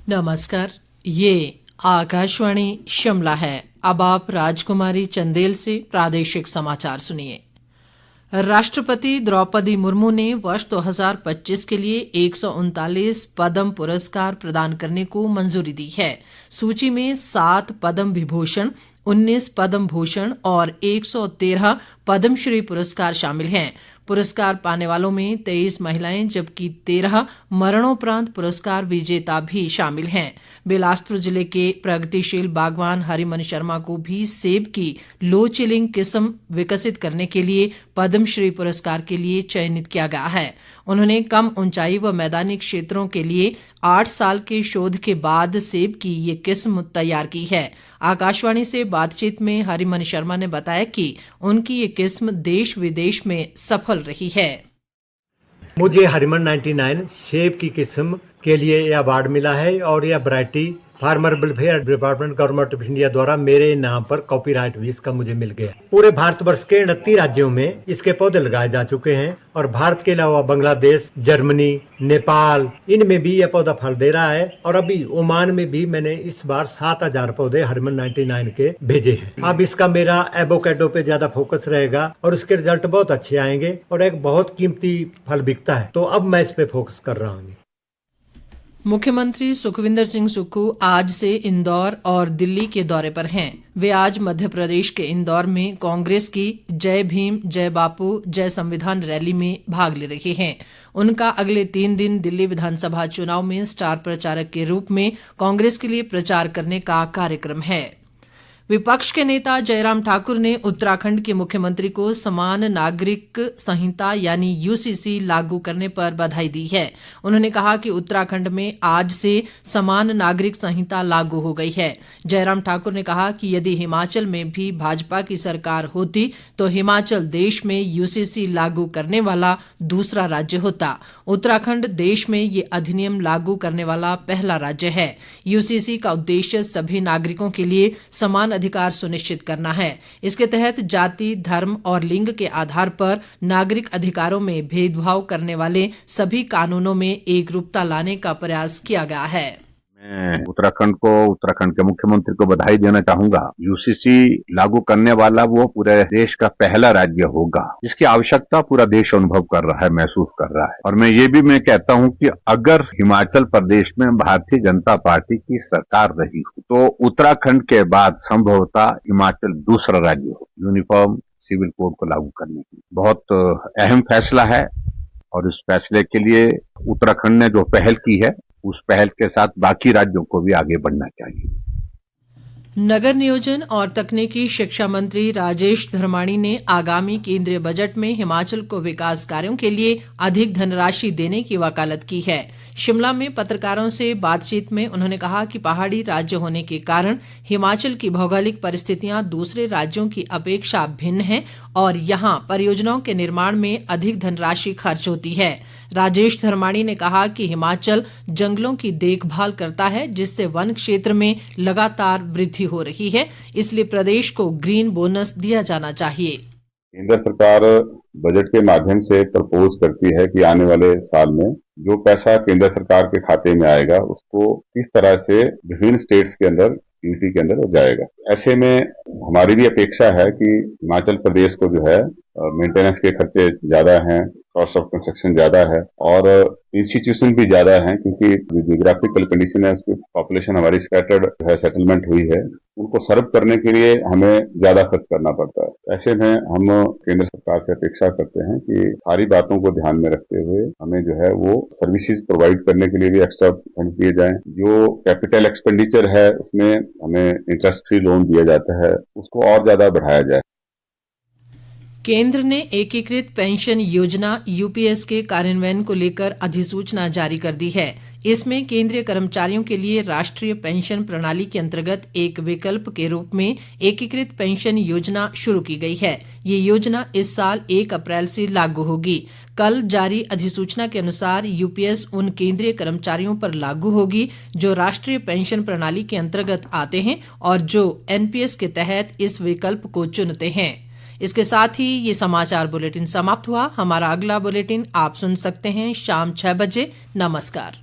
नमस्कार, ये आकाशवाणी शिमला है। अब आप राजकुमारी चंदेल से प्रादेशिक समाचार सुनिए। राष्ट्रपति द्रौपदी मुर्मू ने वर्ष 2025 के लिए 139 पद्म पुरस्कार प्रदान करने को मंजूरी दी है। सूची में 7 पद्म विभूषण, 19 पद्म भूषण और 113 पद्मश्री पुरस्कार शामिल हैं। पुरस्कार पाने वालों में 23 महिलाएं जबकि 13 मरणोपरांत पुरस्कार विजेता भी शामिल हैं। बिलासपुर जिले के प्रगतिशील बागवान हरिमन शर्मा को भी सेब की लो चिलिंग किस्म विकसित करने के लिए पद्मश्री पुरस्कार के लिए चयनित किया गया है। उन्होंने कम ऊंचाई व मैदानी क्षेत्रों के लिए 8 साल के शोध के बाद सेब की ये किस्म तैयार की है। आकाशवाणी से बातचीत में हरिमन शर्मा ने बताया कि उनकी ये किस्म देश विदेश में सफल रही है। मुझे हरिमन 99 सेब की किस्म के लिए यह अवार्ड मिला है और यह variety farmer welfare department government of India द्वारा मेरे नाम पर कॉपीराइट भी इसका मुझे मिल गया। पूरे भारतवर्ष के 29 राज्यों में इसके पौधे लगाए जा चुके हैं और भारत के अलावा बांग्लादेश, जर्मनी, नेपाल इनमें भी यह पौधा फल दे रहा है और अभी ओमान में भी मैंने इस बार 7000 पौधे हरिमन 99 के भेजे हैं। अब इसका मेरा एवोकेडो पे ज्यादा फोकस रहेगा और उसके रिजल्ट बहुत अच्छे आएंगे और एक बहुत कीमती फल बिकता है, तो अब मैं इस पे फोकस कर रहा हूँ। मुख्यमंत्री सुखविंदर सिंह सुक्खू आज से इंदौर और दिल्ली के दौरे पर हैं। वे आज मध्य प्रदेश के इंदौर में कांग्रेस की जय भीम जय बापू जय संविधान रैली में भाग ले रहे हैं। उनका अगले 3 दिन दिल्ली विधानसभा चुनाव में स्टार प्रचारक के रूप में कांग्रेस के लिए प्रचार करने का कार्यक्रम है। विपक्ष के नेता जयराम ठाकुर ने उत्तराखंड के मुख्यमंत्री को समान नागरिक संहिता यानी यूसीसी लागू करने पर बधाई दी है। उन्होंने कहा कि उत्तराखंड में आज से समान नागरिक संहिता लागू हो गई है। जयराम ठाकुर ने कहा कि यदि हिमाचल में भी भाजपा की सरकार होती तो हिमाचल देश में यूसीसी लागू करने वाला दूसरा राज्य होता। उत्तराखंड देश में ये अधिनियम लागू करने वाला पहला राज्य है। यूसीसी का उद्देश्य सभी नागरिकों के लिए समान अधिकार सुनिश्चित करना है। इसके तहत जाति, धर्म और लिंग के आधार पर नागरिक अधिकारों में भेदभाव करने वाले सभी कानूनों में एकरूपता लाने का प्रयास किया गया है। मैं उत्तराखंड के मुख्यमंत्री को बधाई देना चाहूंगा। यूसीसी लागू करने वाला वो पूरे देश का पहला राज्य होगा। इसकी आवश्यकता पूरा देश अनुभव कर रहा है, महसूस कर रहा है। और मैं कहता हूं कि अगर हिमाचल प्रदेश में भारतीय जनता पार्टी की सरकार रही हो तो उत्तराखंड के बाद संभवतः हिमाचल दूसरा राज्य हो यूनिफॉर्म सिविल कोड को लागू करने की। बहुत अहम फैसला है और इस फैसले के लिए उत्तराखंड ने जो पहल की है उस पहल के साथ बाकी राज्यों को भी आगे बढ़ना चाहिए। नगर नियोजन और तकनीकी शिक्षा मंत्री राजेश धर्माणी ने आगामी केंद्रीय बजट में हिमाचल को विकास कार्यों के लिए अधिक धनराशि देने की वकालत की है। शिमला में पत्रकारों से बातचीत में उन्होंने कहा कि पहाड़ी राज्य होने के कारण हिमाचल की भौगोलिक परिस्थितियां दूसरे राज्यों की अपेक्षा भिन्न हैं और यहां परियोजनाओं के निर्माण में अधिक धनराशि खर्च होती है। राजेश धर्माणी ने कहा कि हिमाचल जंगलों की देखभाल करता है जिससे वन क्षेत्र में लगातार वृद्धि हो रही है, इसलिए प्रदेश को ग्रीन बोनस दिया जाना चाहिए। केंद्र सरकार बजट के माध्यम से प्रपोज करती है कि आने वाले साल में जो पैसा केंद्र सरकार के खाते में आएगा उसको किस तरह से विभिन्न स्टेट्स के अंदर यूटी के अंदर हो जाएगा। ऐसे में हमारी भी अपेक्षा है कि हिमाचल प्रदेश को जो है मेंटेनेंस के खर्चे ज्यादा हैं, कॉस्ट ऑफ कंस्ट्रक्शन ज्यादा है और इंस्टीट्यूशन भी ज्यादा है क्योंकि जियोग्राफिकल कंडीशन है, उसकी पॉपुलेशन हमारी स्कैटर्ड है, सेटलमेंट हुई है, उनको सर्व करने के लिए हमें ज्यादा खर्च करना पड़ता है। ऐसे में हम केंद्र सरकार से अपेक्षा करते हैं कि सारी बातों को ध्यान में रखते हुए हमें जो है वो सर्विसेज प्रोवाइड करने के लिए भी एक्स्ट्रा फंड दिए जाएं। जो कैपिटल एक्सपेंडिचर है उसमें हमें इंटरेस्ट फ्री लोन दिया जाता है, उसको और ज्यादा बढ़ाया जाए। केंद्र ने एकीकृत पेंशन योजना यूपीएस के कार्यान्वयन को लेकर अधिसूचना जारी कर दी है। इसमें केंद्रीय कर्मचारियों के लिए राष्ट्रीय पेंशन प्रणाली के अंतर्गत एक विकल्प के रूप में एकीकृत पेंशन योजना शुरू की गई है। ये योजना इस साल 1 अप्रैल से लागू होगी। कल जारी अधिसूचना के अनुसार यूपीएस उन केंद्रीय कर्मचारियों पर लागू होगी जो राष्ट्रीय पेंशन प्रणाली के अंतर्गत आते हैं और जो एनपीएस के तहत इस विकल्प को चुनते हैं। इसके साथ ही ये समाचार बुलेटिन समाप्त हुआ। हमारा अगला बुलेटिन आप सुन सकते हैं शाम 6 बजे। नमस्कार।